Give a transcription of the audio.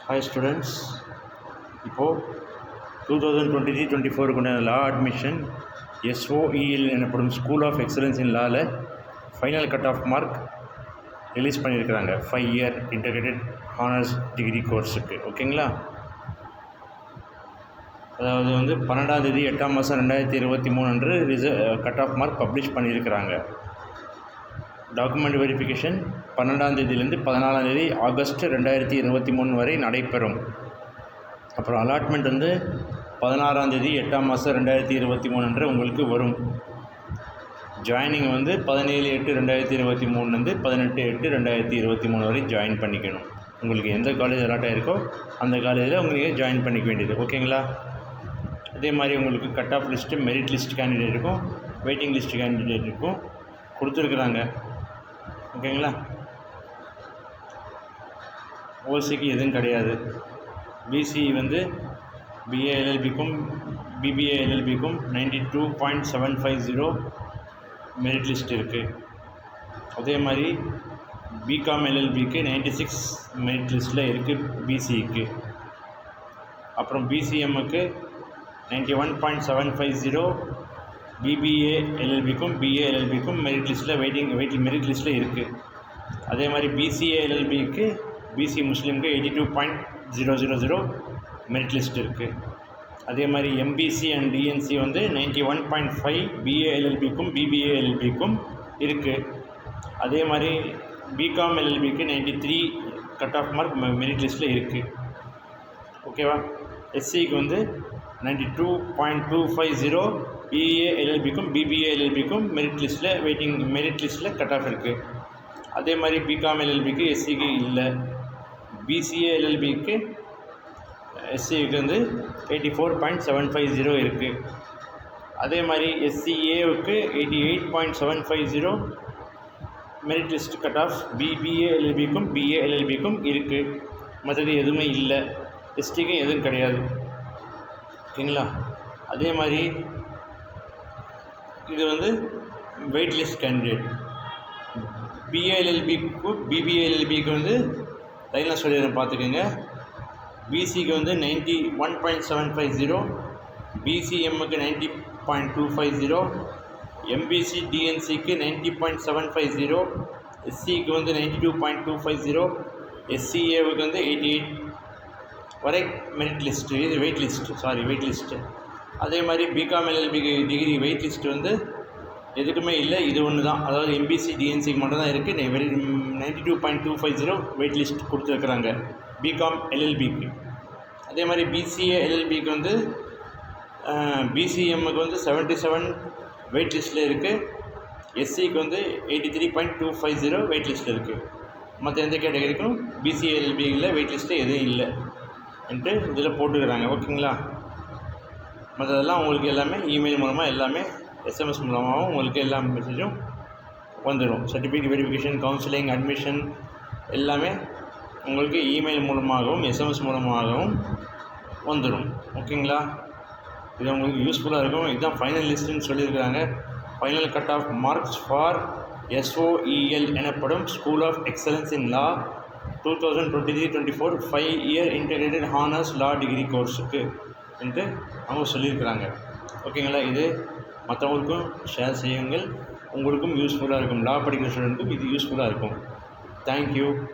Hi students, இப்போது 2023-24 லா admission SOEL எனப்படும் ஸ்கூல் ஆஃப் எக்ஸலன்ஸ் இன் லாவில் final cut off mark release பண்ணியிருக்கிறாங்க 5 இயர் இன்டகிரேட்டட் ஹானர்ஸ் டிகிரி கோர்ஸுக்கு. ஓகேங்களா? அதாவது 12ஆம் தேதி 8ஆம் மாதம் 2023 அன்று கட் ஆஃப் மார்க் பப்ளிஷ் பண்ணியிருக்கிறாங்க. டாக்குமெண்ட் வெரிஃபிகேஷன் 12ஆம் தேதியிலேருந்து 14ஆம் தேதி ஆகஸ்ட் 2023 வரை நடைபெறும். அப்புறம் அலாட்மெண்ட் 16ஆம் தேதி 8ஆம் மாதம் 2023 அன்று உங்களுக்கு வரும். ஜாயினிங் 17/8/2023 18/8/2023 வரை ஜாயின் பண்ணிக்கணும். உங்களுக்கு எந்த காலேஜ் அலாட் ஆகிருக்கோ அந்த காலேஜில் உங்களுக்கு ஜாயின் பண்ணிக்க வேண்டியது. ஓகேங்களா? அதே மாதிரி உங்களுக்கு cut off list, merit list candidate இருக்கும், வெயிட்டிங் லிஸ்ட் கேண்டிடேட் இருக்கும் கொடுத்துருக்குறாங்க. ஓகேங்களா? ஓசிக்கு எதுவும் கிடையாது. பிசி பிஏ எல்எல்பிக்கும் பிபிஏ எல்எல்பிக்கும் 92.750 மெரிட் லிஸ்ட் இருக்குது. அதே மாதிரி பிகாம் எல்எல்பிக்கு 96 மெரிட் லிஸ்ட்டில் இருக்குது பிசிக்கு. அப்புறம் பிசிஎம்முக்கு 91.750 பிபிஏ எல்எல்பிக்கும் பிஏ எல்எல்பிக்கும் மெரிட் லிஸ்ட்டில் மெரிட் லிஸ்ட்டில் இருக்குது. அதே மாதிரி பிசிஏ எல்எல்பிக்கு பிசி முஸ்லீமுக்கு 82.000 மெரிட் லிஸ்ட் இருக்குது. அதே மாதிரி எம்பிசி அண்ட் டிஎன்சி 91.5 பிஏ எல்எல்பிக்கும் பிபிஏ எல்எல்பிக்கும் இருக்குது. அதே மாதிரி பிகாம் எல்எல்பிக்கு 93 கட் ஆஃப் மார்க் மெரிட் லிஸ்ட்டில் இருக்குது. ஓகேவா? எஸ்சிக்கு 92.250 பிஏ எல்எல்பிக்கும் பிபிஏ எல்எல்பிக்கும் மெரிட் லிஸ்ட்டில் கட் ஆஃப் இருக்குது. அதே மாதிரி பிகாம் எல்எல்பிக்கு எஸ்சிக்கு இல்லை. பிசிஏ எல்எல்பிக்கு எஸ்சிக்கு 84.750 இருக்குது. அதே மாதிரி எஸ்சிஏவுக்கு 88.750 merit list cut off BBA எல்எல்பிக்கும் பிஏ எல்எல்பிக்கும் இருக்குது. மற்றது எதுவுமே இல்லை. எஸ்டிக்கும் எதுவும் கிடையாது. ஓகேங்களா? அதே மாதிரி இது வெயிட் லிஸ்ட் கேண்டிடேட் பிஏஎல்எல்பிக்கும் பிபிஏ எல்எல்பிக்கு லைனாக சொல்லிடுறேன் பார்த்துக்கோங்க. பிசிக்கு 91.750, பிசிஎம்முக்கு 90.250, எம்பிசி டிஎன்சிக்கு 90.750, எஸ்சிக்கு 92.250, எஸ்சிஏவுக்கு 88 வரை மெரிட் லிஸ்ட்டு. இது வெயிட் லிஸ்ட்டு. அதே மாதிரி பிகாம் எல்எல்பிக்கு டிகிரி வெயிட் லிஸ்ட்டு எதுக்குமே இல்லை. இது ஒன்று தான். அதாவது எம்பிசி டிஎன்சிக்கு மட்டும் தான் இருக்குது. 92.250 வெயிட் லிஸ்ட் கொடுத்துருக்குறாங்க பிகாம் எல்எல்பிக்கு. அதே மாதிரி பிசிஏ எல்எல்பிக்கு பிசிஎம்முக்கு 77 வெயிட் லிஸ்ட்டில் இருக்குது. எஸ்சிக்கு 83.250 வெயிட் லிஸ்ட்டில் இருக்குது. மற்ற எந்த கேட்டகரிக்கும் பிசிஏ எல்எல்பியில் வெயிட் லிஸ்ட்டு எதுவும் இல்லை என்று இதில் போட்டுக்கிறாங்க. ஓகேங்களா? மற்றதெல்லாம் உங்களுக்கு எல்லாமே இமெயில் மூலமாக, எல்லாமே எஸ்எம்எஸ் மூலமாகவும் உங்களுக்கு எல்லா மெசேஜும் வந்துடும். சர்டிஃபிகேட் வெரிஃபிகேஷன், கவுன்சிலிங், அட்மிஷன் எல்லாமே உங்களுக்கு இமெயில் மூலமாகவும் எஸ்எம்எஸ் மூலமாகவும் வந்துடும். ஓகேங்களா? இது உங்களுக்கு யூஸ்ஃபுல்லாக இருக்கும். இதுதான் ஃபைனல் லிஸ்ட்டுன்னு சொல்லியிருக்கிறாங்க. Final cut off marks for SOEL எனப்படும் school of excellence in law 2023-24 5 year integrated honours law degree கோர்ஸுக்கு என்று அவங்க சொல்லியிருக்கிறாங்க. ஓகேங்களா? இது மற்றவங்களுக்கும் ஷேர் செய்யுங்கள். உங்களுக்கும் யூஸ்ஃபுல்லாக இருக்கும். லா படிக்கிற ஸ்டூடெண்ட்டுக்கும் இது யூஸ்ஃபுல்லாக இருக்கும். தேங்க்யூ.